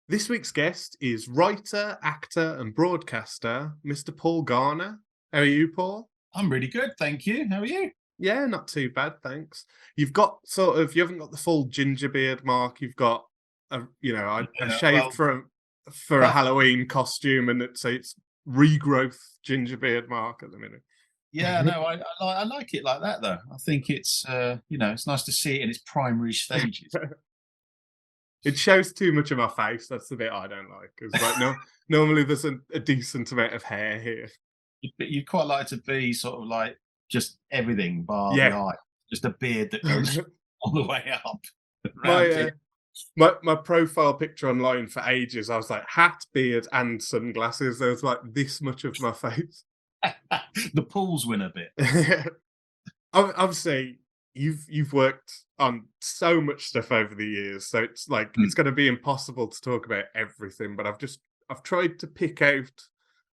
This week's guest is writer, actor, and broadcaster, Mr. Paul Garner. How are you, Paul? I'm really good, thank you. How are you? Yeah, not too bad, thanks. You haven't got the full ginger beard mark. You've got, I Yeah, shaved well, for a but Halloween costume, and it's regrowth ginger beard mark at the minute. yeah, no, I like it like that though. I think it's nice to see it in its primary stages. It shows too much of my face. That's the bit I don't like. Because no, normally there's a decent amount of hair here. But you'd quite like to be sort of like just everything bar the Yeah. eye, just a beard that goes all the way up My round here. my profile picture online for ages, I was like hat, beard, and sunglasses. There was like this much of my face. The pools win a bit. Obviously, you've worked on so much stuff over the years, so it's like Mm. it's going to be impossible to talk about everything. But I've tried to pick out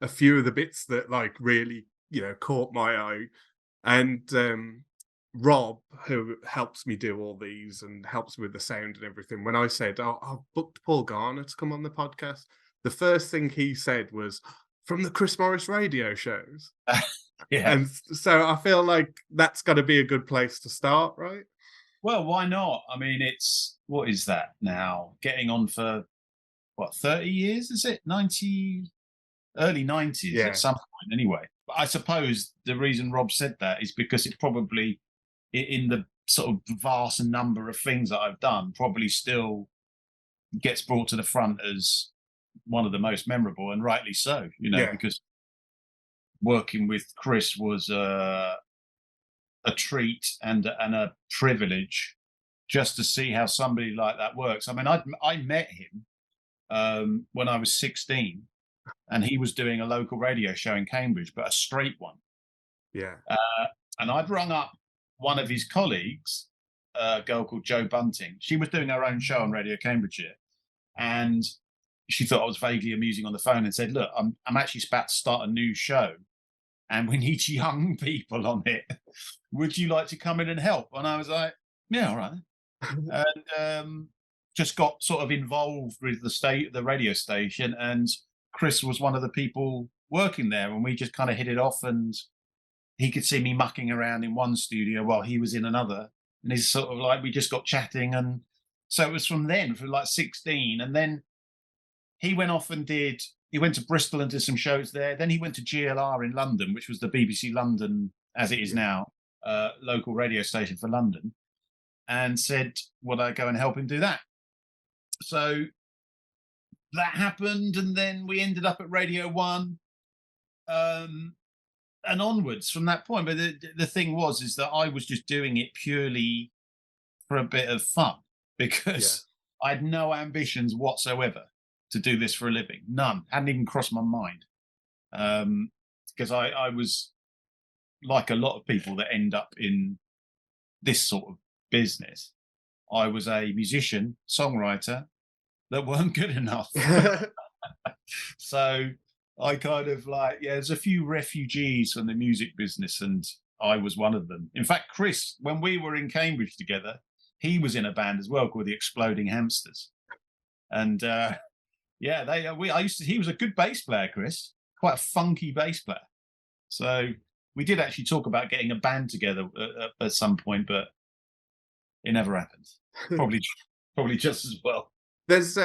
a few of the bits that like really caught my eye, and Rob, who helps me do all these and helps with the sound and everything, when I said, "Oh, I've booked Paul Garner to come on the podcast," the first thing he said was, "From the Chris Morris radio shows." Yeah. And so I feel like that's got to be a good place to start, right? Well, why not? I mean, it's what is that now? Getting on for what, 30 years, is it? 90 early 90s at Yeah, some point anyway. But I suppose the reason Rob said that is because it probably in the sort of vast number of things that I've done, probably still gets brought to the front as one of the most memorable, and rightly so, yeah, because working with Chris was a treat and a privilege just to see how somebody like that works. I mean, I met him when I was 16, and he was doing a local radio show in Cambridge, but a straight one. yeah. Uh, and I'd rung up one of his colleagues, a girl called Jo Bunting. She was doing her own show on Radio Cambridgeshire, and she thought I was vaguely amusing on the phone and said, "Look, I'm actually about to start a new show, and we need young people on it. Would you like to come in and help?" And I was like, "Yeah, all right." And just got sort of involved with the radio station, and Chris was one of the people working there, and we just kind of hit it off, and he could see me mucking around in one studio while he was in another, and he's sort of like we just got chatting, and so it was from then, from like 16, and then he went off and he went to Bristol and did some shows there. Then he went to GLR in London, which was the BBC London, as it is Yeah. now, local radio station for London, and said, would I go and help him do that? So that happened, and then we ended up at Radio One, um, and onwards from that point. But the thing was, is that I was just doing it purely for a bit of fun Yeah. because I had no ambitions whatsoever to do this for a living. None. Hadn't even crossed my mind. Because I was like a lot of people that end up in this sort of business. I was a musician, songwriter that weren't good enough. So I kind of like, yeah, there's a few refugees from the music business, and I was one of them. In fact, Chris, when we were in Cambridge together, he was in a band as well called the Exploding Hamsters. And yeah, he was a good bass player, Chris, quite a funky bass player. So we did actually talk about getting a band together at some point, but it never happened. Probably, probably just as well. There's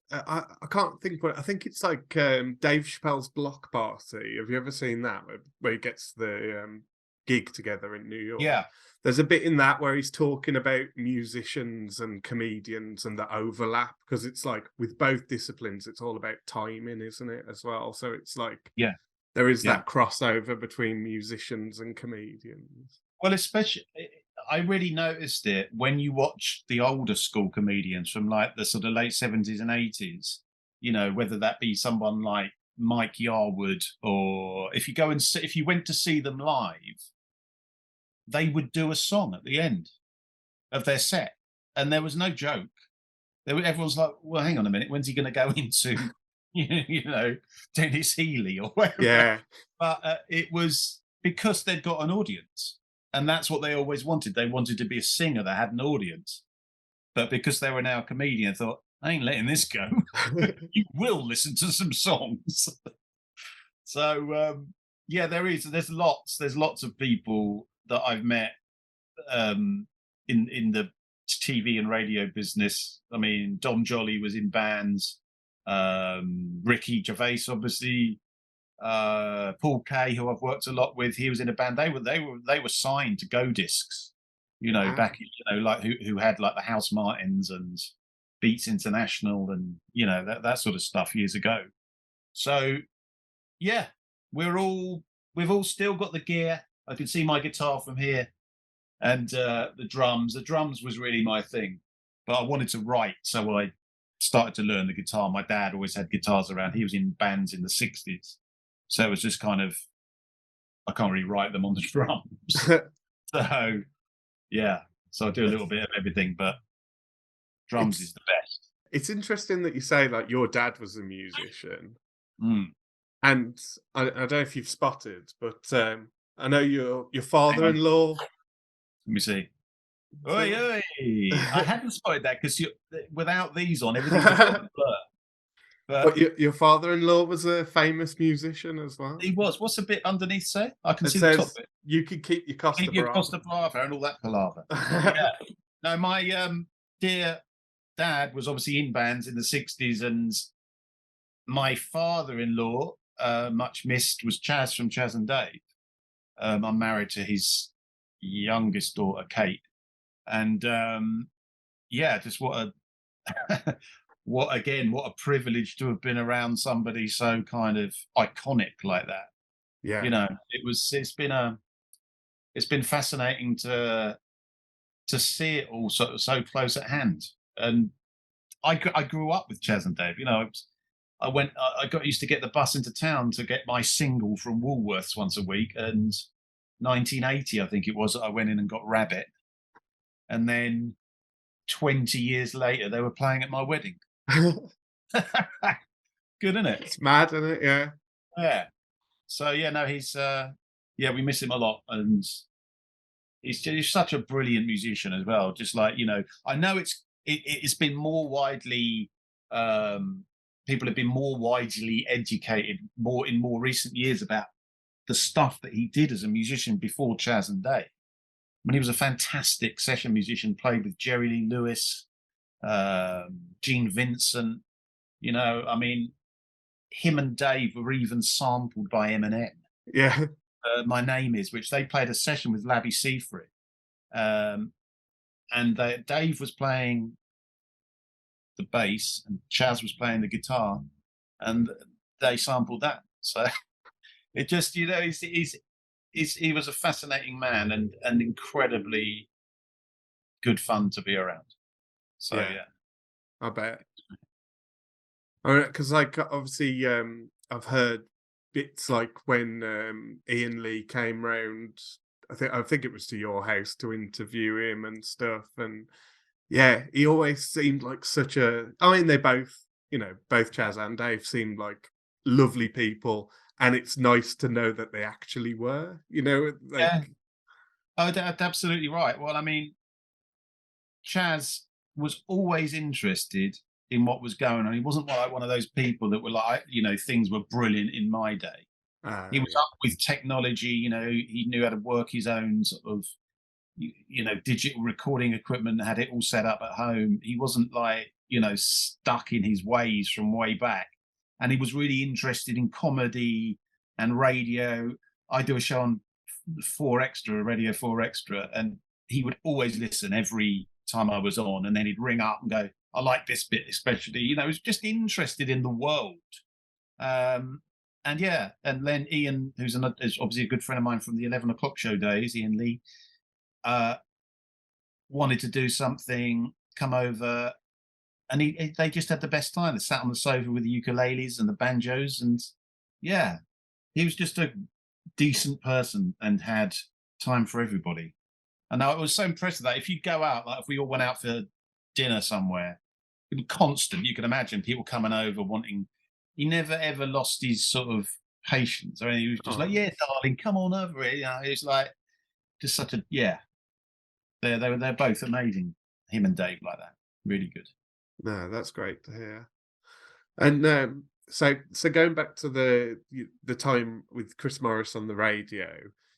I can't think what I think it's like Dave Chappelle's Block Party. Have you ever seen that where he gets the gig together in New York? Yeah, There's a bit in that where he's talking about musicians and comedians and the overlap, because it's like with both disciplines, it's all about timing, isn't it, as well? So it's like yeah, there is yeah. that crossover between musicians and comedians. Well, especially, I really noticed it when you watch the older school comedians from like the sort of late 70s and 80s, whether that be someone like Mike Yarwood, or if you go and if you went to see them live, they would do a song at the end of their set. And there was no joke. Everyone's like, well, hang on a minute, when's he going to go into, Dennis Healy or wherever? Yeah, But it was because they'd got an audience. And that's what they always wanted. They wanted to be a singer that had an audience. But because they were now a comedian, thought, I ain't letting this go. You will listen to some songs. So yeah, there's lots of people that I've met in the TV and radio business. I mean, Dom Jolly was in bands. Ricky Gervais, obviously. Paul Kaye, who I've worked a lot with, he was in a band. They were signed to Go Discs. Wow. Back like who had like the House Martins and Beats International and that sort of stuff years ago. So yeah, we've all still got the gear. I can see my guitar from here, and the drums. The drums was really my thing, but I wanted to write, so I started to learn the guitar. My dad always had guitars around. He was in bands in the '60s, so it was just kind of I can't really write them on the drums. So yeah, so I do a little bit of everything, but drums is It's the best. it's interesting that you say like your dad was a musician, Mm. and I don't know if you've spotted, but I know your Hang on, father-in-law. let me see. Oi, So, oi. I hadn't spotted that because without these on, everything's a bit of a blur. But but your father-in-law was a famous musician as well. he was. What's the bit underneath say? I can It see the top says bit. you could keep your Costa Keep your Brava. Costa Brava and all that palaver. Yeah. No, my dear dad was obviously in bands in the '60s, and my father-in-law, much missed, was Chaz from Chaz and Dave. I'm married to his youngest daughter, Kate, and yeah, just what a what a privilege to have been around somebody so kind of iconic like that. Yeah, It's been fascinating to see it all so close at hand. And I grew up with Chaz and Dave. I got used to get the bus into town to get my single from Woolworths once a week. And 1980, I think it was, I went in and got Rabbit. And then 20 years later, they were playing at my wedding. Good, isn't it? it's mad, isn't it? Yeah, Yeah. So yeah, no, he's yeah, we miss him a lot, and he's such a brilliant musician as well. Just like I know it's been more widely people have been more widely educated more in more recent years about the stuff that he did as a musician before Chaz and Dave. I mean, he was a fantastic session musician, played with Jerry Lee Lewis, Gene Vincent. I mean, him and Dave were even sampled by Eminem. yeah, My Name Is, which they played a session with Labby Seafree. And Dave was playing the bass and Chaz was playing the guitar, and they sampled that. So it just, he was a fascinating man and incredibly good fun to be around. So yeah. yeah. I bet. Because like obviously, I've heard bits like when Ian Lee came round. I think it was to your house to interview him and stuff, and yeah, he always seemed like such a. I mean, they both, both Chaz and Dave seemed like lovely people, and it's nice to know that they actually were. Like Yeah. Oh, that's absolutely right. Well, I mean, Chaz was always interested in what was going on. He wasn't like one of those people that were like, things were brilliant in my day. He was yeah, up with technology. He knew how to work his own sort of, digital recording equipment, had it all set up at home. He wasn't like, stuck in his ways from way back. And he was really interested in comedy and radio. I do a show on 4 Extra, Radio 4 Extra, and he would always listen every time I was on. And then he'd ring up and go, I like this bit, especially. He was just interested in the world. And yeah, and then Ian, is obviously a good friend of mine from the 11 o'clock show days, Ian Lee, uh, wanted to do something, come over, and they just had the best time. They sat on the sofa with the ukuleles and the banjos, and yeah, he was just a decent person and had time for everybody. And I was so impressed with that. If you go out, like if we all went out for dinner somewhere, it was constant. You can imagine people coming over wanting. He never ever lost his sort of patience. I mean, he was just like, oh, "Yeah, darling, come on over here." It was like just such a yeah. They're both amazing. Him and Dave like that, really good. No, that's great to hear. And, so going back to the time with Chris Morris on the radio,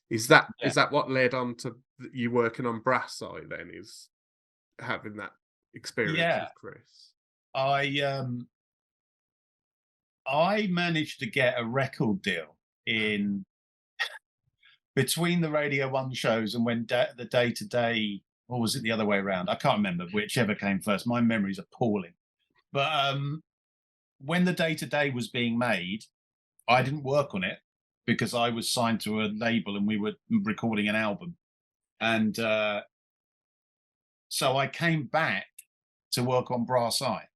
Yeah. is that what led on to you working on Brass Eye then, is having that experience Yeah. with Chris? I I managed to get a record deal in between the Radio 1 shows and when the day-to-day, or was it the other way around? I can't remember whichever came first. My memory's appalling. But, when the day-to-day was being made, I didn't work on it because I was signed to a label and we were recording an album. And, so I came back to work on Brass Eye.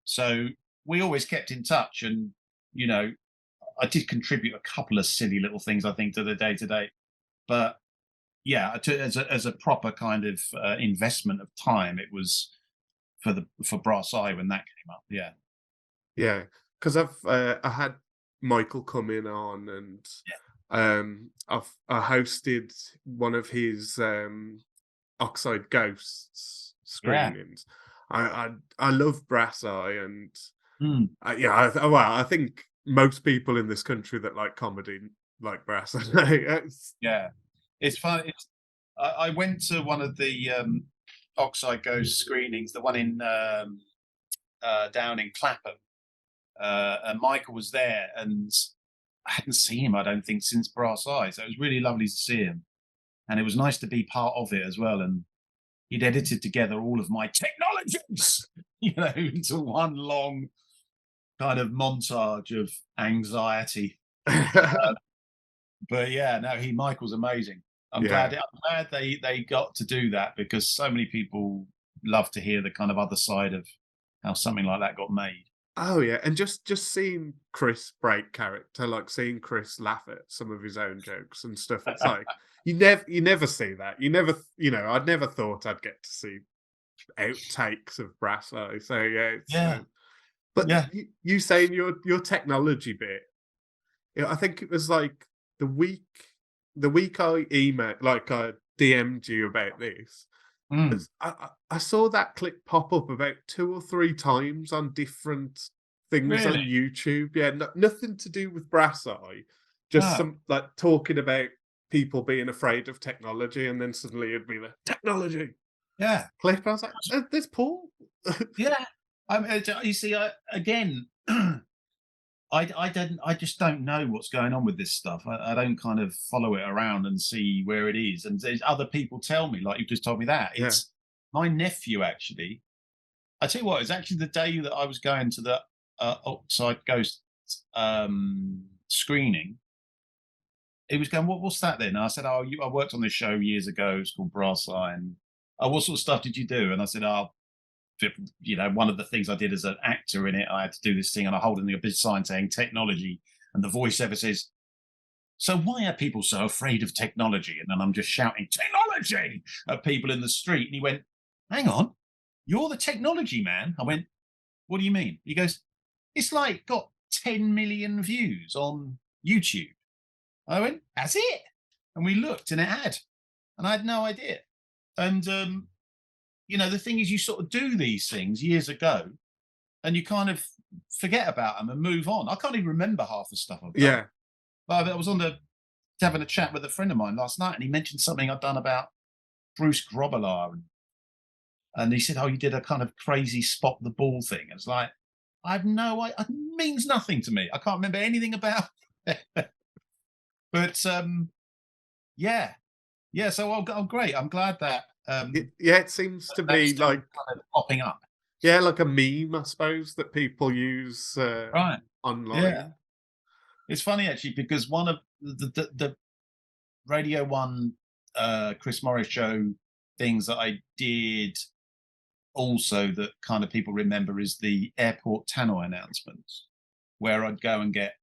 So we always kept in touch and, you know, I did contribute a couple of silly little things, I think, to the day-to-day. But yeah, as a proper kind of investment of time, it was for Brass Eye when that came up. Yeah, Yeah, because I had Michael come in on, and I hosted one of his Oxide Ghosts yeah, screenings. I love Brass Eye, and mm, yeah, well, I think most people in this country that like comedy like Brass Eye. It's- yeah. It's fun. I went to one of the Oxide Ghost screenings, the one in down in Clapham, and Michael was there, and I hadn't seen him, I don't think, since Brass Eye. So it was really lovely to see him, and it was nice to be part of it as well. And he'd edited together all of my technologies, into one long kind of montage of anxiety. But yeah, no, Michael's amazing. yeah. I'm glad they got to do that because so many people love to hear the kind of other side of how something like that got made. Oh yeah, and just seeing Chris break character, like seeing Chris laugh at some of his own jokes and stuff. It's like you never see that. You never, I'd never thought I'd get to see outtakes of Brass Eye. So yeah, it's. Yeah, But yeah. you saying your technology bit, I think it was like the week the week I emailed, like I DM'd you about this. Mm, 'Cause I saw that clip pop up about 2 or 3 times on different things really? on YouTube. Yeah, nothing to do with Brass Eye, just No. some like talking about people being afraid of technology, and then suddenly it'd be the technology Yeah. clip. I was like, "There's Paul." Yeah. You see, again, I just don't know what's going on with this stuff. I don't kind of follow it around and see where it is. And there's other people tell me, like you just told me that. Yeah. It's my nephew actually. I tell you what, it's actually the day that I was going to the Oxide Ghost screening. He was going, what's that then? And I said, oh, I worked on this show years ago. It's called Brass Eye. And oh, what sort of stuff did you do? And I said, oh, one of the things I did as an actor in it, I had to do this thing and I hold in a big sign saying technology. And the voiceover says, so why are people so afraid of technology? And then I'm just shouting technology at people in the street. And he went, hang on, you're the technology man. I went, what do you mean? He goes, it's like got 10 million views on YouTube. I went, has it? And we looked and it had. And I had no idea. And the thing is, you sort of do these things years ago and you kind of forget about them and move on. I can't even remember half the stuff I've done. Yeah. But I was having a chat with a friend of mine last night and he mentioned something I'd done about Bruce Grobbelaar. And he said, oh, you did a kind of crazy spot the ball thing. It's like, I have no idea. It means nothing to me. I can't remember anything about it. But yeah. Yeah. So great. I'm glad that Yeah, it seems to that's be still like, kind of popping up. yeah, like a meme, I suppose, that people use, Right. Yeah. online. It's funny actually because one of the Radio One Chris Morris show things that I did also that kind of people remember is the airport tannoy announcements, where I'd go and get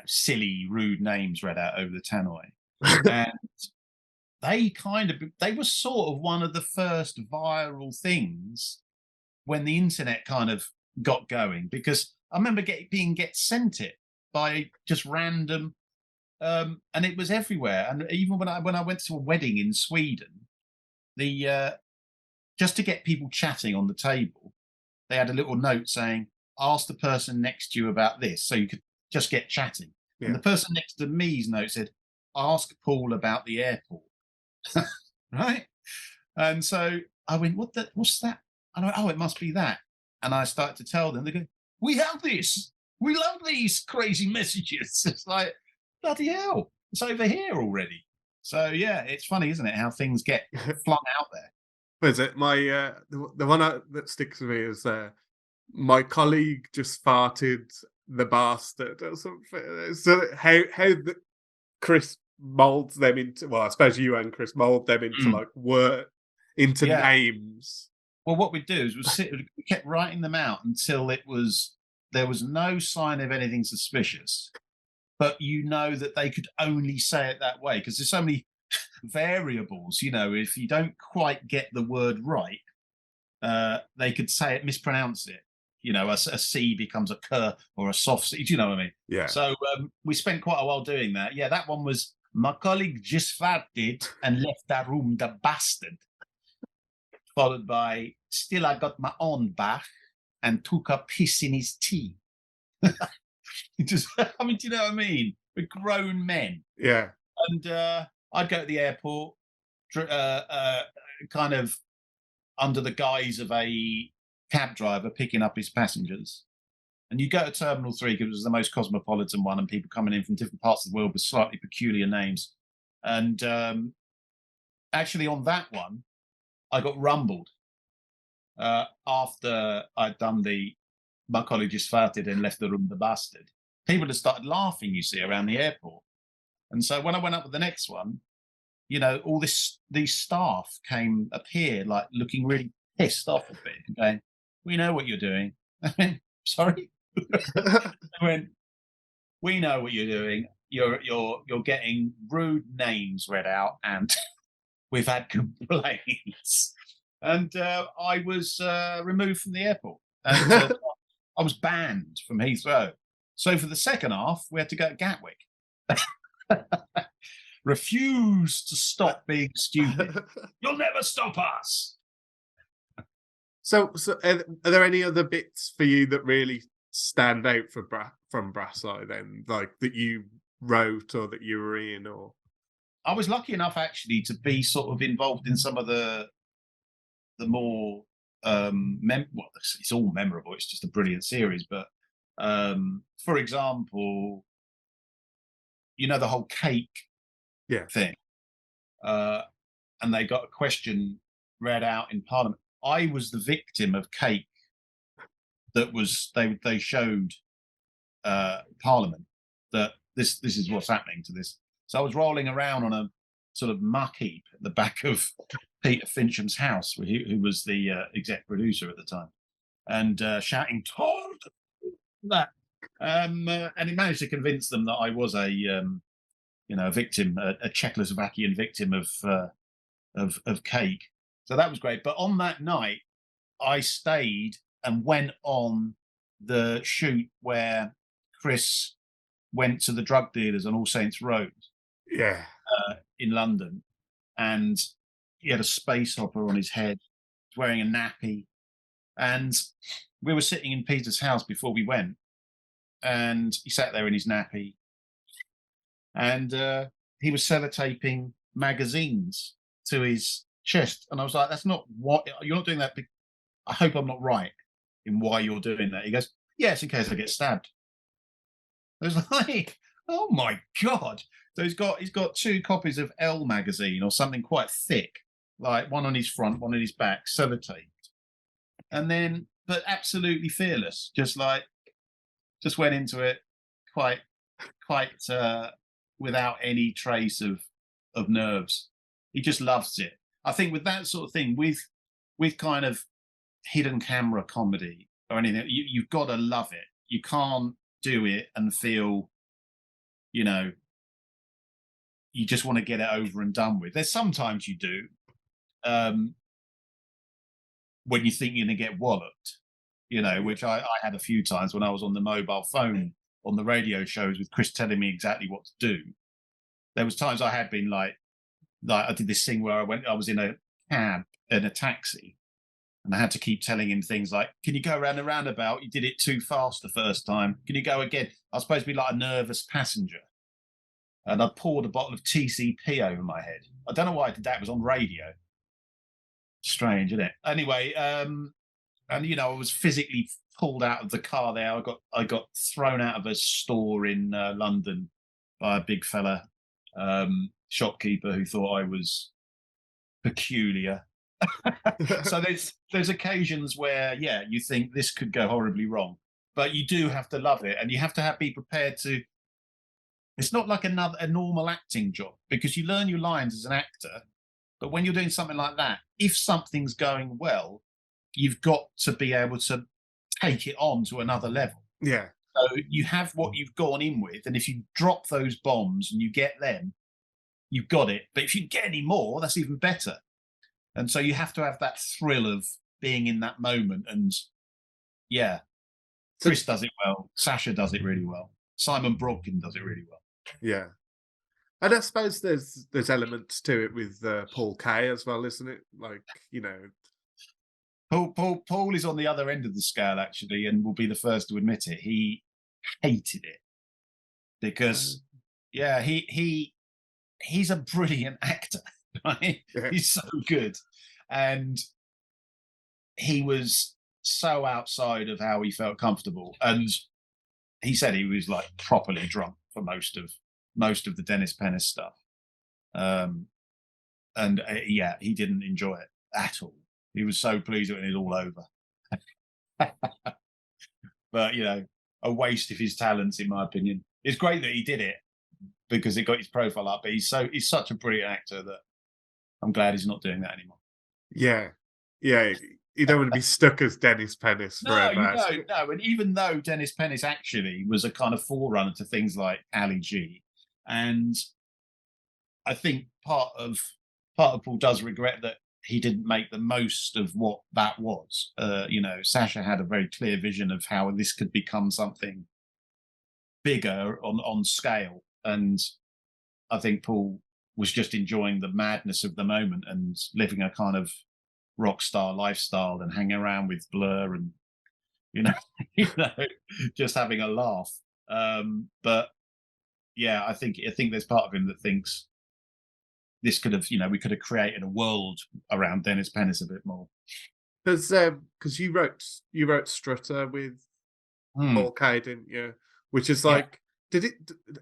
silly, rude names read out over the tannoy, and they were sort of one of the first viral things when the internet kind of got going because I remember get sent it by just random and it was everywhere. And even when I went to a wedding in Sweden, the just to get people chatting on the table, they had a little note saying, ask the person next to you about this. So you could just get chatting. Yeah. And the person next to me's note said, ask Paul about the airport. Right? And so I went, what's that? And I went, oh, it must be that. And I started to tell them, they go, we have this. We love these crazy messages. It's like, bloody hell, it's over here already. So yeah, it's funny, isn't it, how things get flung out there. What is it? My the one that sticks with me is my colleague just farted the bastard or something. So Chris molds them into, well, I suppose you and Chris mold them into like into names. Well, what we'd do is we kept writing them out until there was no sign of anything suspicious, but that they could only say it that way because there's so many variables. If you don't quite get the word right, they could say it, mispronounce it. A C becomes a K or a soft C. Do you know what I mean? Yeah. So we spent quite a while doing that. Yeah, that one was, my colleague just farted and left the room, the bastard. Followed by, still I got my own bath and took a piss in his tea. Just, do you know what I mean? We're grown men. Yeah. And I'd go to the airport, kind of under the guise of a cab driver picking up his passengers. And you go to Terminal 3 because it was the most cosmopolitan one and people coming in from different parts of the world with slightly peculiar names. And actually on that one, I got rumbled after I'd done my colleague just farted and left the room, the bastard. People had started laughing, you see, around the airport. And so when I went up with the next one, all these staff appeared like looking really pissed off a bit and going, we know what you're doing. I went, sorry? I went, we know what you're doing. You're getting rude names read out and we've had complaints. And I was removed from the airport. And I was banned from Heathrow. So for the second half, we had to go to Gatwick. Refuse to stop being stupid. You'll never stop us. So are there any other bits for you that really stand out from Brass Eye then, like that you wrote or that you were in? Or I was lucky enough actually to be sort of involved in some of the more it's all memorable. It's just a brilliant series. But for example, the whole cake thing, and they got a question read out in Parliament. I was the victim of cake that was they showed Parliament that this is what's happening to this. So I was rolling around on a sort of muck heap at the back of Peter Fincham's house, who was the exec producer at the time, and shouting "Todd!" that, and he managed to convince them that I was a victim, a Czechoslovakian victim of cake. So that was great. But on that night, I stayed and went on the shoot where Chris went to the drug dealers on All Saints Road. Yeah. In London, and he had a space hopper on his head, wearing a nappy, and we were sitting in Peter's house before we went, and he sat there in his nappy, and he was sellotaping magazines to his chest, and I was like, "That's not what you're not doing that. I hope I'm not right in why you're doing that." He goes, "Yes, in case I get stabbed." I was like, "Oh my God." So he's got 2 copies of Elle magazine or something quite thick, like one on his front, one on his back, sellotaped. And then, but absolutely fearless, just went into it quite without any trace of nerves. He just loves it. I think with that sort of thing, with kind of hidden camera comedy or anything, you've got to love it. You can't do it and feel, you just want to get it over and done with. There's sometimes you do, when you think you're going to get walloped, which I had a few times when I was on the mobile phone on the radio shows with Chris telling me exactly what to do. There was times I had been like I did this thing where I was in a cab in a taxi And I had to keep telling him things like, can you go around the roundabout? You did it too fast the first time. Can you go again? I was supposed to be like a nervous passenger. And I poured a bottle of TCP over my head. I don't know why I did that. It was on radio. Strange, isn't it? Anyway, and I was physically pulled out of the car there. I got thrown out of a store in London by a big fella shopkeeper who thought I was peculiar. So there's occasions where you think this could go horribly wrong, but you do have to love it, and you have to be prepared to. It's not like a normal acting job, because you learn your lines as an actor, but when you're doing something like that, if something's going well, you've got to be able to take it on to another level. Yeah. So you have what you've gone in with, and if you drop those bombs and you get them, you've got it. But if you get any more, that's even better. And so you have to have that thrill of being in that moment. And Chris does it well. Sasha does it really well. Simon Brodkin does it really well. Yeah. And I suppose there's elements to it with Paul Kaye as well, isn't it? Like, Paul is on the other end of the scale, actually, and will be the first to admit it. He hated it because, he's a brilliant actor, right? Yeah. He's so good, and he was so outside of how he felt comfortable. And he said he was like properly drunk for most of the Dennis Pennis stuff, and he didn't enjoy it at all. He was so pleased when it was all over. But a waste of his talents, in my opinion. It's great that he did it because it got his profile up. But he's such a brilliant actor that I'm glad he's not doing that anymore. Yeah. You don't want to be stuck as Dennis Pennis forever. No. And even though Dennis Pennis actually was a kind of forerunner to things like Ali G, and I think part of Paul does regret that he didn't make the most of what that was. Sasha had a very clear vision of how this could become something bigger on scale, and I think Paul was just enjoying the madness of the moment and living a kind of rock star lifestyle and hanging around with Blur and just having a laugh. But I think there's part of him that thinks this could have, we could have created a world around Dennis Pennis a bit more. Because you wrote Strutter with Paul Kaye, didn't you? Which is like, did it?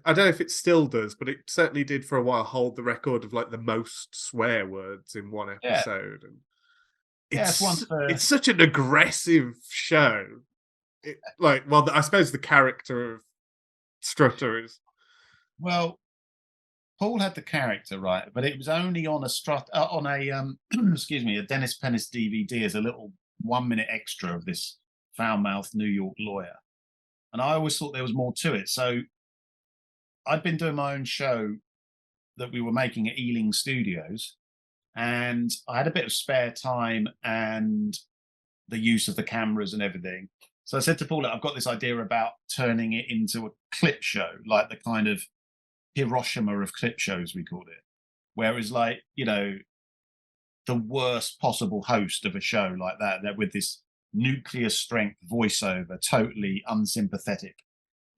I don't know if it still does, but it certainly did for a while hold the record of like the most swear words in one episode. And it's such an aggressive show. I suppose the character of Strutter is. Well, Paul had the character right, but it was only on a a Dennis Pennis DVD as a little 1 minute extra of this foul-mouthed New York lawyer, and I always thought there was more to it. So I'd been doing my own show that we were making at Ealing Studios, and I had a bit of spare time and the use of the cameras and everything. So I said to Paul, I've got this idea about turning it into a clip show, like the kind of Hiroshima of clip shows, we called it, where it was like, the worst possible host of a show like that with this nuclear strength voiceover, totally unsympathetic,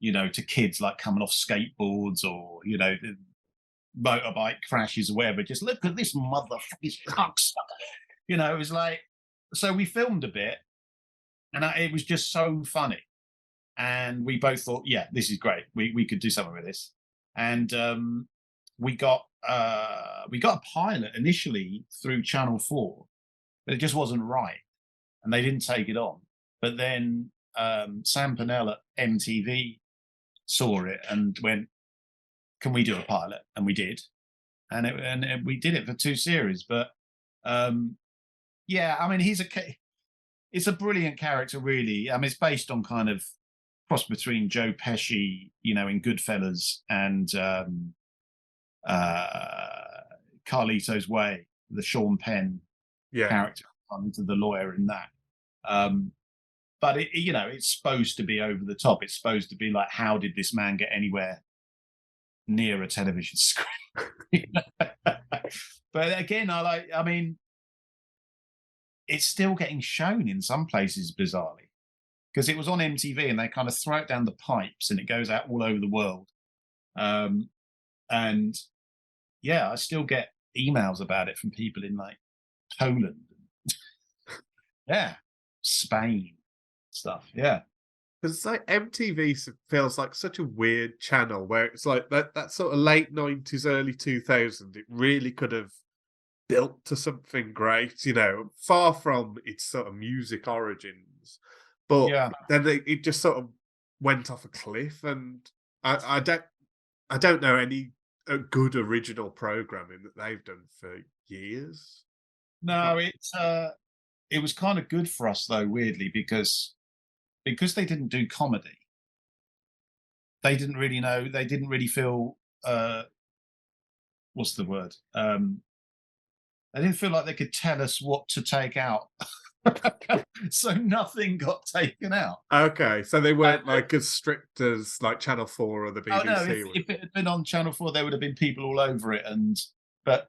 to kids like coming off skateboards or, motorbike crashes or whatever. Just look at this motherfucking cocksucker. It was like, so we filmed a bit, and it was just so funny. And we both thought, this is great. We could do something with this. And we got a pilot initially through Channel 4, but it just wasn't right, and they didn't take it on. But then Sam Pennell at MTV saw it and went, "Can we do a pilot?" And we did, and we did it for 2 series. But I mean, it's a brilliant character, really. I mean, it's based on kind of cross between Joe Pesci, in Goodfellas, and Carlito's Way, the Sean Penn character, into the lawyer in that. But it's supposed to be over the top. It's supposed to be like, how did this man get anywhere near a television screen? But again, it's still getting shown in some places, bizarrely, because it was on MTV and they kind of throw it down the pipes and it goes out all over the world. And yeah, I still get emails about it from people in like Poland, yeah, Spain, stuff. Yeah, Because it's like MTV feels like such a weird channel where it's like that sort of late 90s, early 2000s, it really could have built to something great, you know, far from its sort of music origins. But yeah. then it just sort of went off a cliff, and I don't know any good original programming that they've done for years. No, it was kind of good for us though, weirdly, because they didn't do comedy. They didn't really know. They didn't really feel. What's the word? They didn't feel like they could tell us what to take out. So nothing got taken out. Okay, so they weren't like as strict as like Channel 4 or the Oh no! BBC. If it had been on Channel 4, there would have been people all over it, but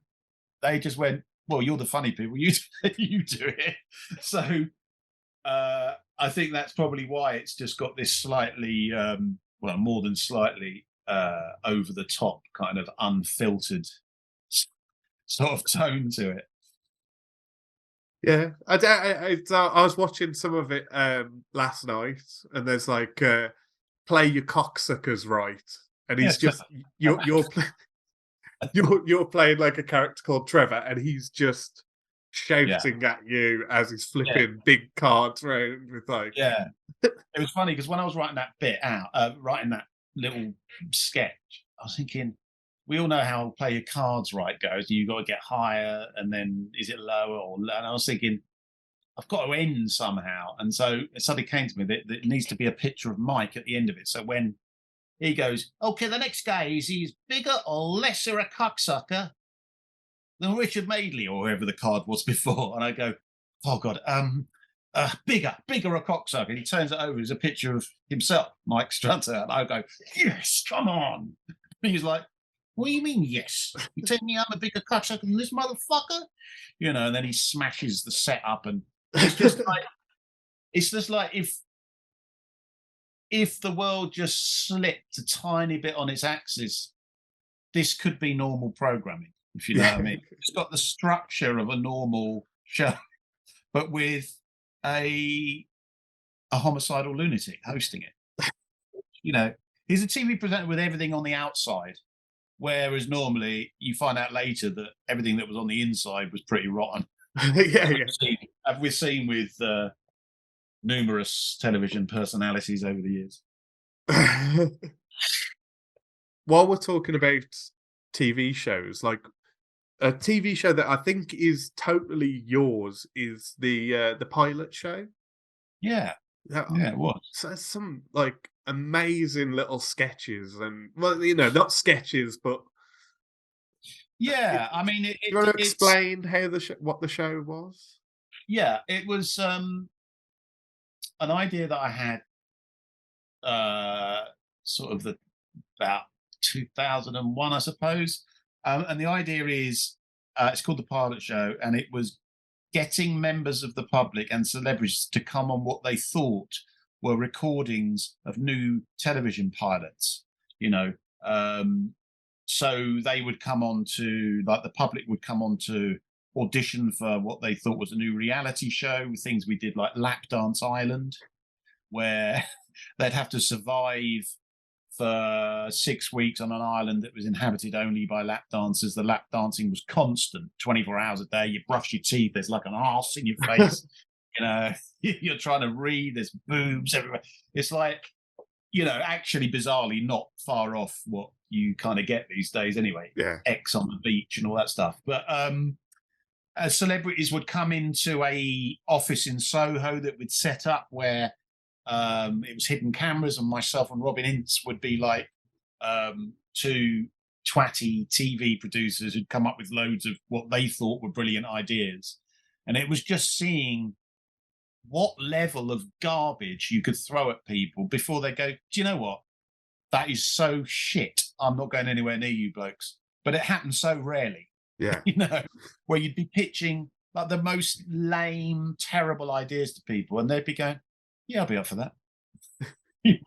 they just went, "Well, you're the funny people. You you do it." So I think that's probably why it's just got this slightly, well, more than slightly over the top, kind of unfiltered sort of tone to it. Yeah, I was watching some of it last night, and there's like play your cocksuckers right, and he's Yes, just you're playing like a character called Trevor, and he's just yeah, shouting at you as he's yeah, flipping big cards around with like yeah. It was funny because when I was writing that bit out, writing that little sketch, I was thinking, we all know how play your cards right goes. You got to get higher, and then is it lower or low? And I was thinking, I've got to end somehow. And so it suddenly came to me that it needs to be a picture of Mike at the end of it. So when he goes, okay, the next guy is he's bigger or lesser a cocksucker than Richard Madeley or whoever the card was before. And I go, oh God, bigger a cocksucker. And he turns it over. There's a picture of himself, Mike Strutter. And I go, yes, come on. And he's like, what do you mean, yes? You tell me I'm a bigger cocksucker than this motherfucker? You know, and then he smashes the setup, and it's just like if the world just slipped a tiny bit on its axis, this could be normal programming, if you know what I mean. It's got the structure of a normal show, but with a homicidal lunatic hosting it. You know, he's a TV presenter with everything on the outside. Whereas normally you find out later that everything that was on the inside was pretty rotten. yeah, We've seen with numerous television personalities over the years. yeah. While we're talking about TV shows, like a TV show that I think is totally yours is the pilot show. Yeah, Yeah, yeah, it was. so some like amazing little sketches, and well, you know, not sketches, but Yeah, I mean, you want to it's explain how what the show was? yeah, it was an idea that I had sort of about 2001, I suppose. And the idea is it's called the Pilot Show, and it was getting members of the public and celebrities to come on what they thought were recordings of new television pilots. You know, so they would come on to, like, the public would come on to audition for what they thought was a new reality show, with things we did like Lap Dance Island, where they'd have to survive for 6 weeks on an island that was inhabited only by lap dancers. The lap dancing was constant, 24 hours a day. You brush your teeth, there's like an arse in your face. You know, you're trying to read, there's boobs everywhere. It's like, you know, actually bizarrely not far off what you kind of get these days anyway. Yeah. X on the beach and all that stuff. But celebrities would come into a office in Soho that we'd set up where it was hidden cameras, and myself and Robin Ince would be like two twatty TV producers who'd come up with loads of what they thought were brilliant ideas. And it was just seeing what level of garbage you could throw at people before they go, do you know what? That is so shit. I'm not going anywhere near you blokes. But it happens so rarely. Yeah. You know, where you'd be pitching like the most lame, terrible ideas to people, and they'd be going, "Yeah, I'll be up for that."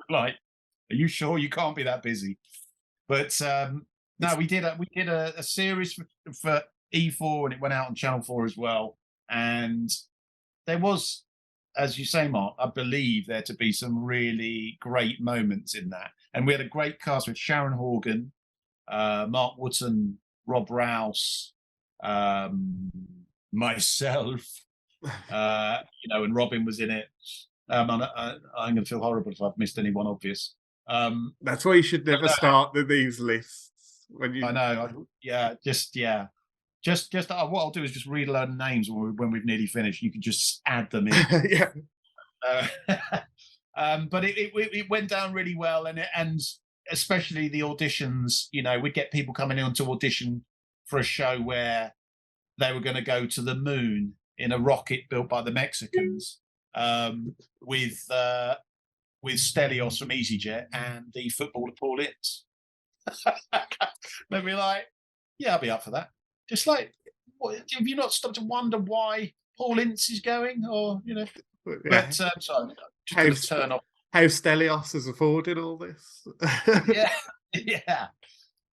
Like, are you sure you can't be that busy? But no, It's we did a series for E4, and it went out on Channel 4 as well. And there was, as you say, Mark, I believe there to be some really great moments in that. And we had a great cast with Sharon Horgan, Mark Wootton, Rob Rouse, um, myself, and Robin was in it. I'm going to feel horrible if I've missed anyone obvious. that's why you should never start these lists when you. I know. Just what I'll do is just read a load of names when we've nearly finished. You can just add them in. Yeah. But it went down really well, and especially the auditions. We'd get people coming in to audition for a show where they were going to go to the moon in a rocket built by the Mexicans, with Stelios from EasyJet and the footballer Paul Ince. They'd be like, "Yeah, I'll be up for that." Just like, have you not stopped to wonder why Paul Ince is going, or Yeah. But sorry, just turn off. How Stelios has afforded all this. Yeah, yeah.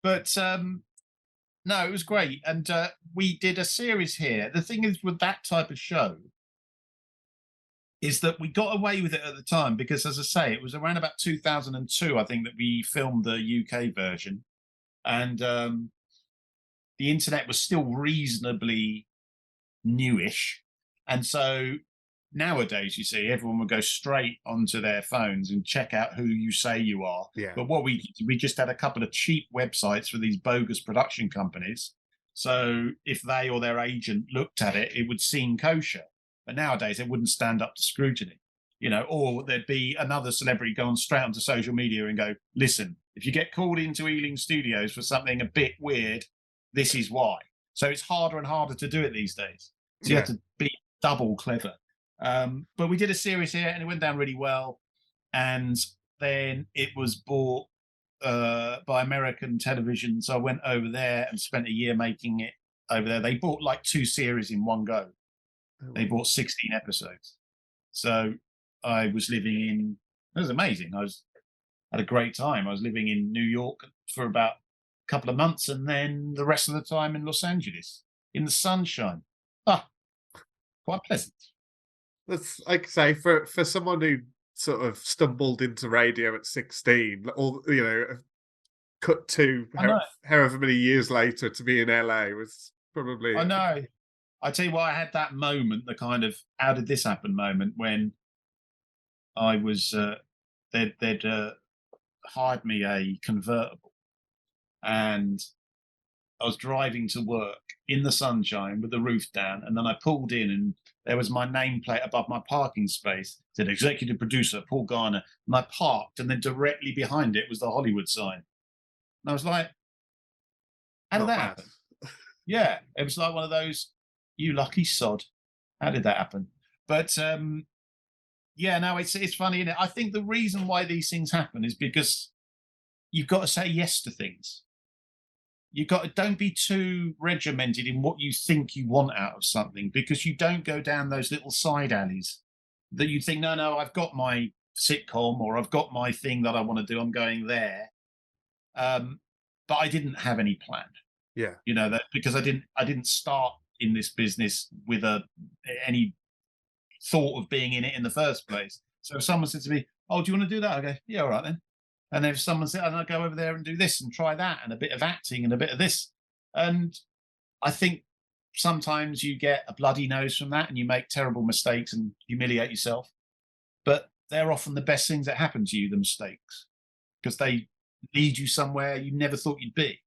But no, it was great, and we did a series here. The thing is with that type of show is that we got away with it at the time because, as I say, it was around about 2002, I think, that we filmed the UK version, and the internet was still reasonably newish, and so nowadays, you see, everyone would go straight onto their phones and check out who you say you are. Yeah. But what we just had a couple of cheap websites for these bogus production companies. So if they or their agent looked at it, it would seem kosher. But nowadays, it wouldn't stand up to scrutiny. Or there'd be another celebrity go on straight onto social media and go, "Listen, if you get called into Ealing Studios for something a bit weird, this is why." So it's harder and harder to do it these days. So you have to be double clever. But we did a series here, and it went down really well. And then it was bought by American television, so I went over there and spent a year making it over there. They bought like 2 series in one go. They bought 16 episodes. So I was living in. It was amazing. Had a great time. I was living in New York for about a couple of months, and then the rest of the time in Los Angeles in the sunshine. Quite pleasant. That's, like I say, for someone who sort of stumbled into radio at 16, or cut to however many years later to be in LA was probably. I know. I tell you what, I had that moment, the kind of "how did this happen" moment, when I was they'd hired me a convertible, and I was driving to work in the sunshine with the roof down, and then I pulled in, and there was my nameplate above my parking space. It said "Executive Producer Paul Garner," and I parked, and then directly behind it was the Hollywood sign. And I was like, "How did that happen?" Yeah, it was like one of those, "You lucky sod, how did that happen?" But yeah, no, it's funny, isn't it? I think the reason why these things happen is because you've got to say yes to things. Don't be too regimented in what you think you want out of something, because you don't go down those little side alleys that you think, no, I've got my sitcom, or I've got my thing that I want to do, I'm going there. But I didn't have any plan. Yeah. That because I didn't start in this business with any thought of being in it in the first place. So if someone said to me, "Oh, do you want to do that?" I go, "Yeah, all right then." And if someone said, "And I go over there and do this and try that and a bit of acting and a bit of this," and I think sometimes you get a bloody nose from that and you make terrible mistakes and humiliate yourself. But they're often the best things that happen to you, the mistakes, because they lead you somewhere you never thought you'd be.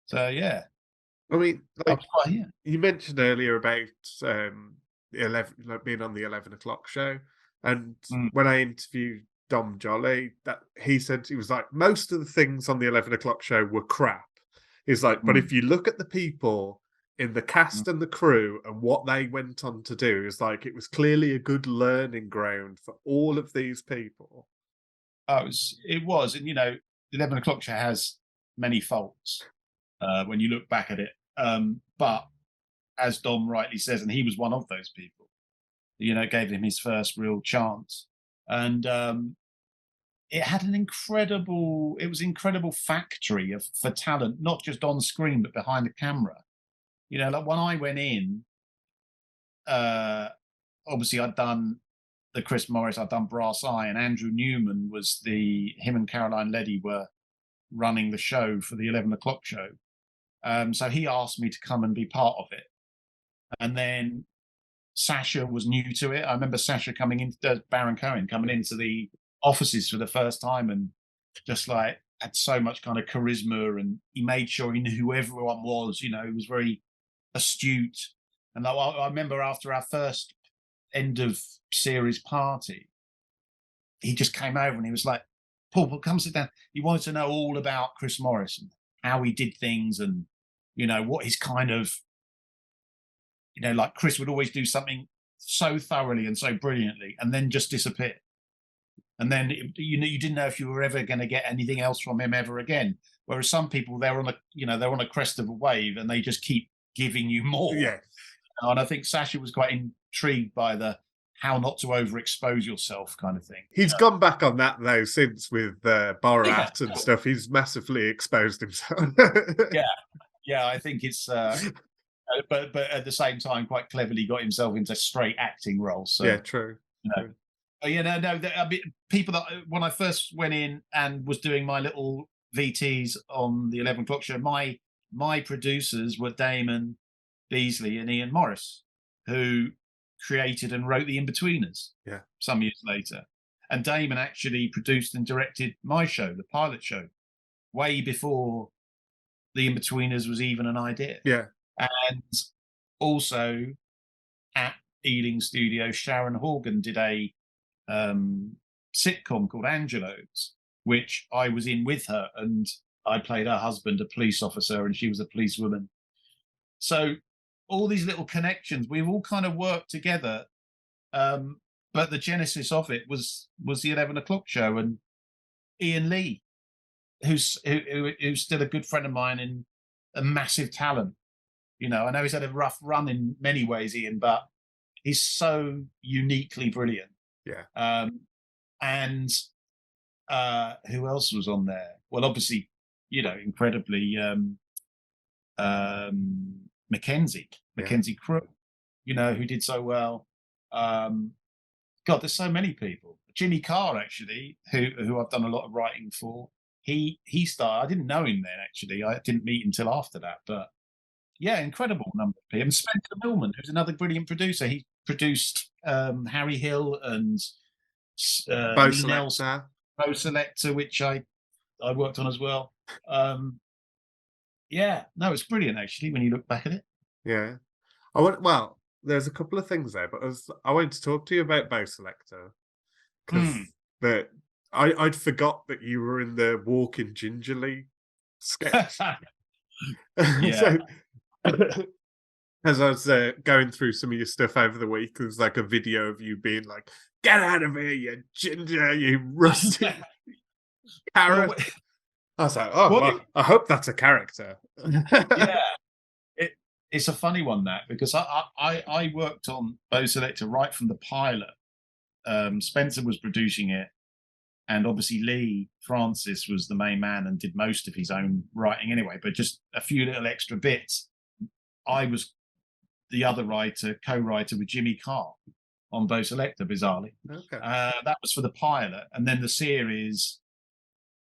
So yeah. I mean, like, yeah. you mentioned earlier about the 11, like being on the 11 o'clock show, and when I interviewed Dom Jolly, that he said, he was like, most of the things on the 11 o'clock show were crap. He's like, but if you look at the people in the cast and the crew and what they went on to do, it's like it was clearly a good learning ground for all of these people. It was, and the 11 o'clock show has many faults when you look back at it. But as Dom rightly says, and he was one of those people, gave him his first real chance. And it had it was incredible factory for talent, not just on screen, but behind the camera. Like when I went in, obviously I'd done the Chris Morris, I'd done Brass Eye, and Andrew Newman him and Caroline Leddy were running the show for the 11 o'clock show. So he asked me to come and be part of it. And then Sasha was new to it. I remember Sasha coming into Baron Cohen coming into the offices for the first time, and just like had so much kind of charisma, and he made sure he knew who everyone was. He was very astute. And I remember after our first end of series party, he just came over and he was like, Paul, come sit down. He wanted to know all about Chris Morris and how he did things, and what his kind of, like Chris would always do something so thoroughly and so brilliantly and then just disappear. And then you didn't know if you were ever going to get anything else from him ever again. Whereas some people, they're on a crest of a wave and they just keep giving you more. Yeah. And I think Sasha was quite intrigued by the how not to overexpose yourself kind of thing. He's gone back on that though since with Borat and stuff. He's massively exposed himself. Yeah. I think it's, but at the same time, quite cleverly got himself into straight acting roles. So, yeah, true. True. People that when I first went in and was doing my little VTs on the 11 o'clock show, my producers were Damon Beasley and Ian Morris, who created and wrote The Inbetweeners. Yeah. Some years later, and Damon actually produced and directed my show, the pilot show, way before The Inbetweeners was even an idea. Yeah. And also at Ealing Studios, Sharon Horgan did a sitcom called Angelos, which I was in with her, and I played her husband, a police officer, and she was a policewoman. So all these little connections, we've all kind of worked together. But the genesis of it was the 11 o'clock show, and Ian Lee, who's still a good friend of mine and a massive talent. I know he's had a rough run in many ways, Ian, but he's so uniquely brilliant. Yeah. And who else was on there? Well, obviously, incredibly Mackenzie Crook, who did so well. God, there's so many people. Jimmy Carr, actually, who I've done a lot of writing for. He started. I didn't know him then, actually. I didn't meet him until after that. But yeah, incredible number of people. And Spencer Millman, who's another brilliant producer. He produced Harry Hill and Bo Selecta, which I worked on as well. Yeah, no, it's brilliant actually when you look back at it. Yeah, there's a couple of things there, but I wanted to talk to you about Bo Selecta because I'd forgot that you were in the Walking Gingerly sketch. Yeah. So, as I was going through some of your stuff over the week, there's like a video of you being like, "Get out of here, you ginger, you rusty carrot." Well, I was like, I hope that's a character. Yeah, it's a funny one, that, because I worked on Bo Selecta right from the pilot. Spencer was producing it, and obviously Lee Francis was the main man and did most of his own writing anyway, but just a few little extra bits. I was the other co-writer with Jimmy Carr on Bo Selecta, bizarrely. Okay. That was for the pilot, and then the series,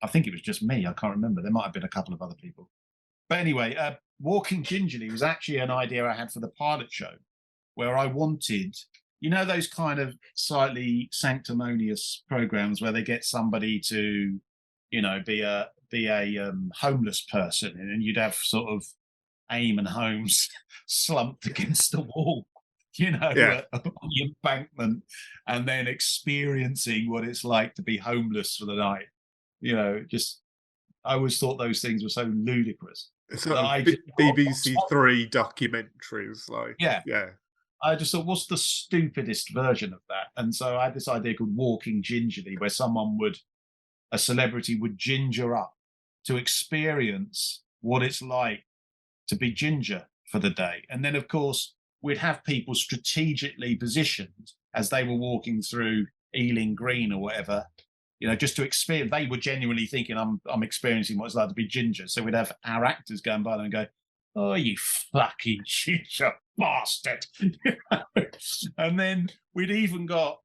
I think it was just me. I can't remember. There might have been a couple of other people. But anyway, Walking Gingerly was actually an idea I had for the pilot show, where I wanted, those kind of slightly sanctimonious programs where they get somebody to, be a homeless person, and you'd have sort of Eamon Holmes slumped against the wall, on the embankment, and then experiencing what it's like to be homeless for the night. I always thought those things were so ludicrous. So BBC Three documentaries, like, yeah. I just thought, what's the stupidest version of that? And so I had this idea called Walking Gingerly, where a celebrity would ginger up to experience what it's like to be ginger for the day. And then, of course, we'd have people strategically positioned as they were walking through Ealing Green or whatever, just to experience. They were genuinely thinking, I'm experiencing what it's like to be ginger. So we'd have our actors going by them and go, "Oh, you fucking ginger bastard." And then we'd even got,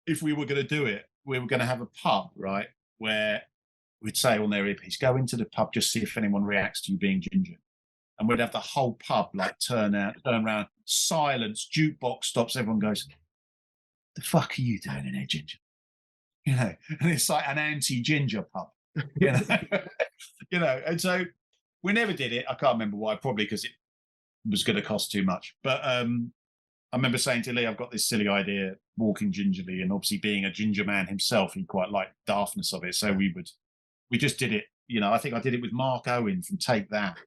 if we were going to do it, we were going to have a pub, right, where we'd say on their earpiece, "Go into the pub, just see if anyone reacts to you being ginger." And we'd have the whole pub like turn around, silence, jukebox stops, everyone goes, "The fuck are you doing in here, ginger?" And it's like an anti-ginger pub, And so we never did it. I can't remember why. Probably because it was going to cost too much. But I remember saying to Lee, "I've got this silly idea, walking gingerly," and obviously being a ginger man himself, he quite liked the daftness of it. So we just did it. I think I did it with Mark Owen from Take That,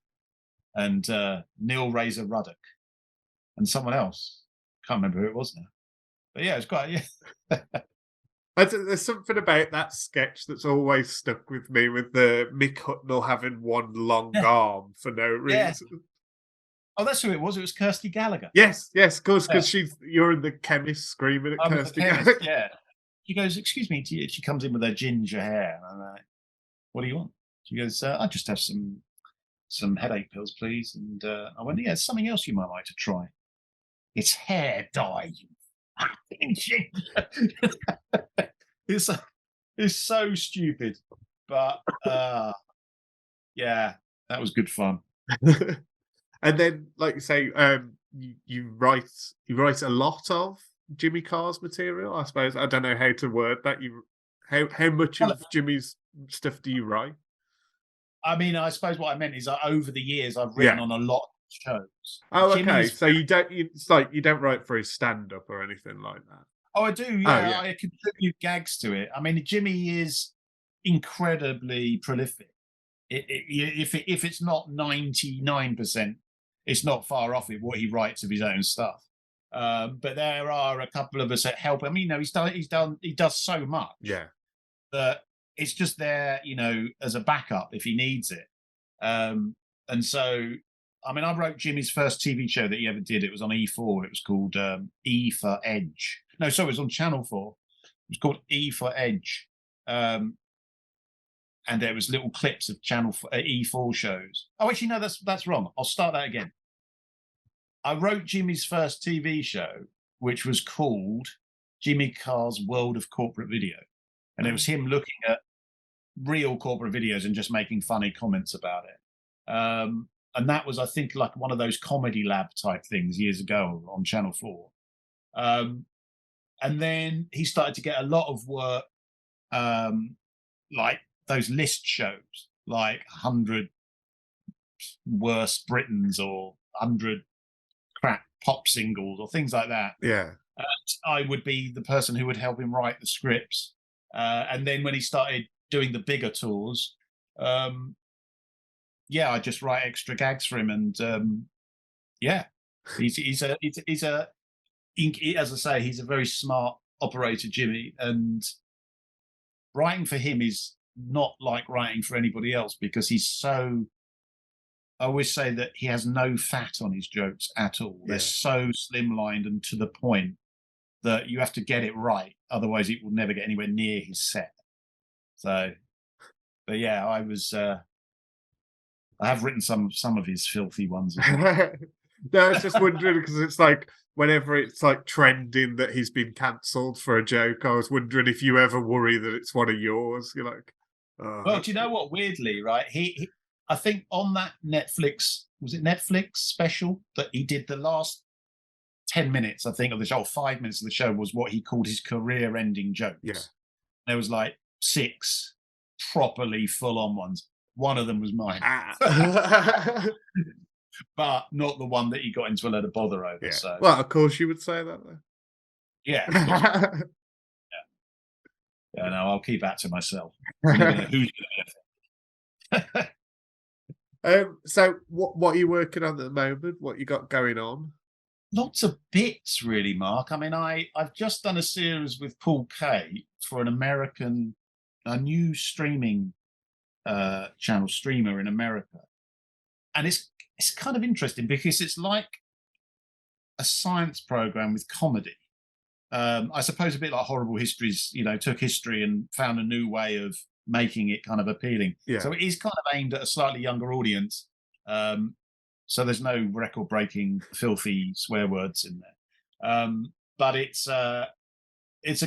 and Neil Razor Ruddock, and someone else. Can't remember who it was now. But yeah, it's quite, yeah. There's something about that sketch that's always stuck with me, with the Mick Hucknall having one long arm for no reason. Yeah. Oh, that's who it was. It was Kirsty Gallagher. Yes, of course, because you're in the chemist screaming at Kirsty Gallagher. Yeah. She goes, "Excuse me," she comes in with her ginger hair. And I'm like, "What do you want?" She goes, "I just have some headache pills, please." And I went, "Yeah, something else you might like to try. It's hair dye, you fucking ginger." It's so stupid. But yeah, that was good fun. And then, like you say, you write a lot of Jimmy Carr's material, I suppose. I don't know how to word that. How much of Jimmy's stuff do you write? I mean, I suppose what I meant is over the years I've written on a lot of shows. Oh, okay. So you don't. It's like you don't write for his stand-up or anything like that. Oh, I do. Yeah, I contribute gags to it. I mean, Jimmy is incredibly prolific. If it's not 99%, it's not far off it what he writes of his own stuff. But there are a couple of us that help. I mean, he does so much. Yeah. That it's just there, as a backup if he needs it. And so, I mean, I wrote Jimmy's first TV show that he ever did. It was on E4. It was called E for Edge. No, sorry, it was on Channel 4. It was called E for Edge. And there was little clips of E4 shows. Oh, actually, no, that's wrong. I'll start that again. I wrote Jimmy's first TV show, which was called Jimmy Carr's World of Corporate Video. And it was him looking at real corporate videos and just making funny comments about it. And that was, I think, like one of those Comedy Lab type things years ago on Channel 4. And then he started to get a lot of work, like those list shows, like 100 Worst Britons or 100 crap pop singles or things like that. Yeah. I would be the person who would help him write the scripts. And then when he started doing the bigger tours, I just write extra gags for him. And he's as I say, he's a very smart operator, Jimmy. And writing for him is not like writing for anybody else because he's so. I always say that he has no fat on his jokes at all. They're so slimlined and to the point that you have to get it right. Otherwise, it will never get anywhere near his set. So, but yeah, I have written some of his filthy ones. No, I was just wondering because it's like whenever it's like trending that he's been cancelled for a joke, I was wondering if you ever worry that it's one of yours. You're like, oh. Well, do you know what? Weirdly, right? He I think on that Netflix special that he did, the last 10 minutes, I think, of the show, 5 minutes of the show was what he called his career-ending jokes. Yeah. There was like 6 properly full-on ones. One of them was mine. But not the one that he got into a load of bother over. Yeah. So. Well, of course you would say that, though. Yeah. Yeah, no, I'll keep that to myself. Who's going to So what are you working on at the moment? What you got going on? Lots of bits, really, Mark. I mean, I've just done a series with Paul Kaye for a new streaming channel streamer in America, and it's kind of interesting because it's like a science program with comedy. I suppose a bit like Horrible Histories, took history and found a new way of making it kind of appealing. Yeah. So it is kind of aimed at a slightly younger audience. So there's no record-breaking, filthy swear words in there. But it's a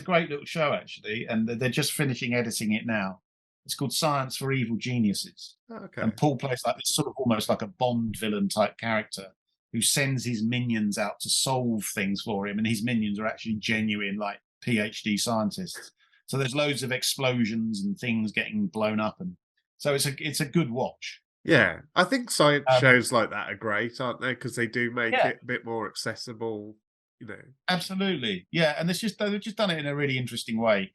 great little show actually, and they're just finishing editing it now. It's called Science for Evil Geniuses, Okay. and Paul plays like this sort of almost like a Bond villain type character who sends his minions out to solve things for him, and his minions are actually genuine, like PhD scientists. So there's loads of explosions and things getting blown up, and so it's a good watch. Yeah, I think science Um, shows like that are great, aren't they? Because they do make yeah, it a bit more accessible, you know. absolutely. Yeah, and they've just done it in a really interesting way.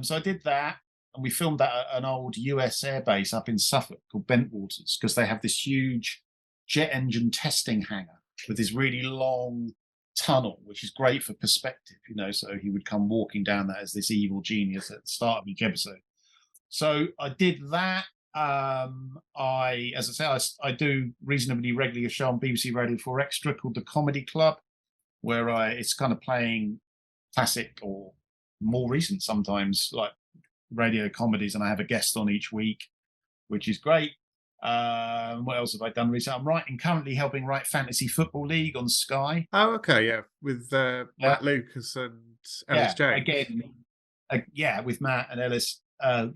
So I did that, and we filmed that at an old US airbase up in Suffolk called Bentwaters, because they have this huge jet engine testing hangar with this really long tunnel, which is great for perspective, So he would come walking down that as this evil genius at the start of each episode. So I did that. As I say, I do reasonably regularly a show on BBC Radio 4 Extra called The Comedy Club, where it's kind of playing classic or more recent sometimes, like radio comedies, and I have a guest on each week, which is great. What else have I done recently? I'm currently helping write Fantasy Football League on Sky. Oh, okay, yeah, with Yeah, Matt Lucas and Ellis yeah. James. Again, yeah, with Matt and Ellis,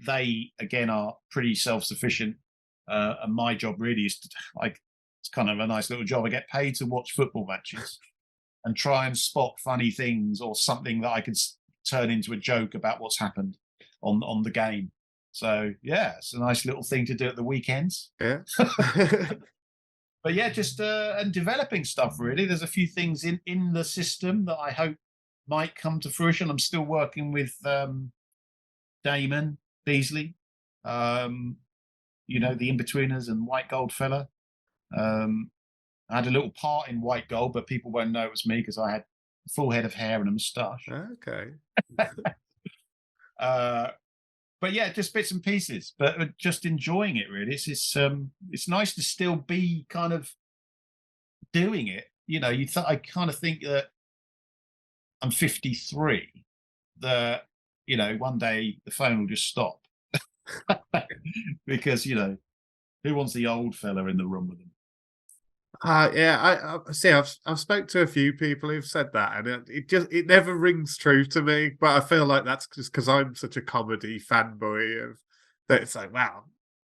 they again are pretty self-sufficient, and my job really is to, like, it's kind of a nice little job. I get paid to watch football matches and try and spot funny things or something that I could turn into a joke about what's happened on the game. So yeah, it's a nice little thing to do at the weekends. Yeah. But yeah, just and developing stuff really. There's a few things in the system that I hope might come to fruition. I'm still working with Damon Beasley, the In-Betweeners and White Gold fella. I had a little part in White Gold, but people won't know it was me because I had a full head of hair and a moustache. Okay. But yeah, just bits and pieces, but just enjoying it really. It's nice to still be kind of doing it. I kind of think that I'm 53, that, one day the phone will just stop because, who wants the old fella in the room with them? Yeah, I see. I've spoke to a few people who've said that, and it never rings true to me. But I feel like that's just because I'm such a comedy fanboy of that. It's like, wow,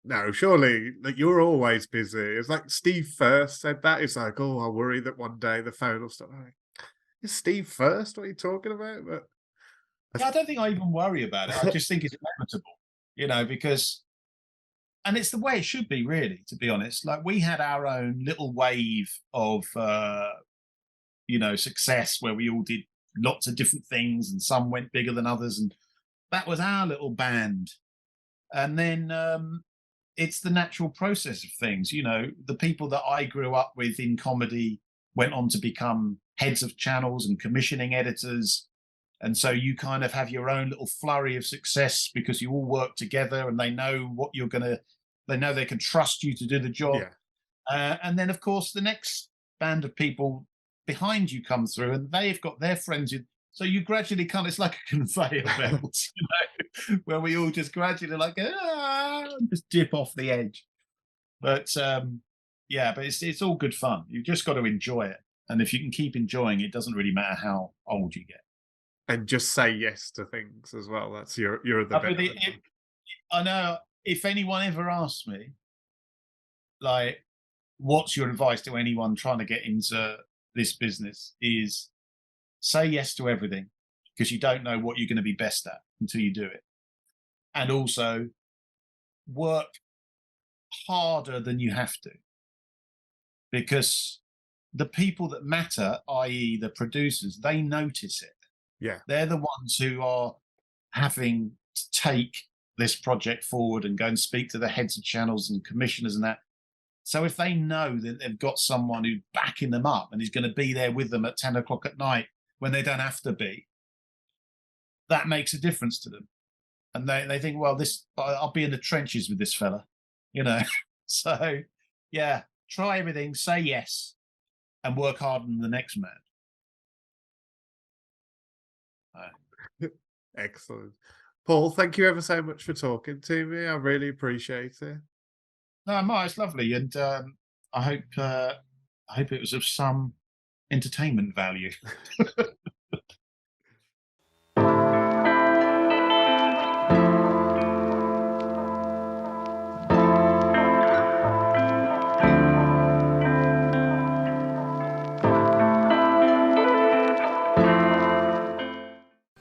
no, surely like you're always busy. It's like Steve First said that. It's like, oh, I worry that one day the phone will stop. I'm like, is Steve First? What are you talking about? But Yeah, I don't think I even worry about it. I just think it's inevitable, because, and it's the way it should be, really, to be honest. Like, we had our own little wave of, success where we all did lots of different things and some went bigger than others. And that was our little band. And then it's the natural process of things. The people that I grew up with in comedy went on to become heads of channels and commissioning editors. And so you kind of have your own little flurry of success because you all work together and they know what they know they can trust you to do the job. yeah, And then, of course, the next band of people behind you come through and they've got their friends. So you gradually it's like a conveyor belt, where we all just gradually just dip off the edge. But yeah, but it's all good fun. You've just got to enjoy it. And if you can keep enjoying it, it doesn't really matter how old you get. and just say yes to things as well. That's you're the better. I know if anyone ever asks me, like, what's your advice to anyone trying to get into this business, is say yes to everything, because you don't know what you're going to be best at until you do it. And also work harder than you have to, because the people that matter, i.e. the producers, they notice it. Yeah, They're the ones who are having to take this project forward and go and speak to the heads of channels and commissioners and that. So if they know that they've got someone who's backing them up and is going to be there with them at 10 o'clock at night when they don't have to be, that makes a difference to them. And they think, well, I'll be in the trenches with this fella, So yeah, try everything, say yes, and work harder than the next man. Excellent. Paul, thank you ever so much for talking to me. I really appreciate it. No, Mark, it's lovely, and I hope it was of some entertainment value.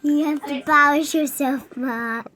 You have to embarrass yourself, Mark.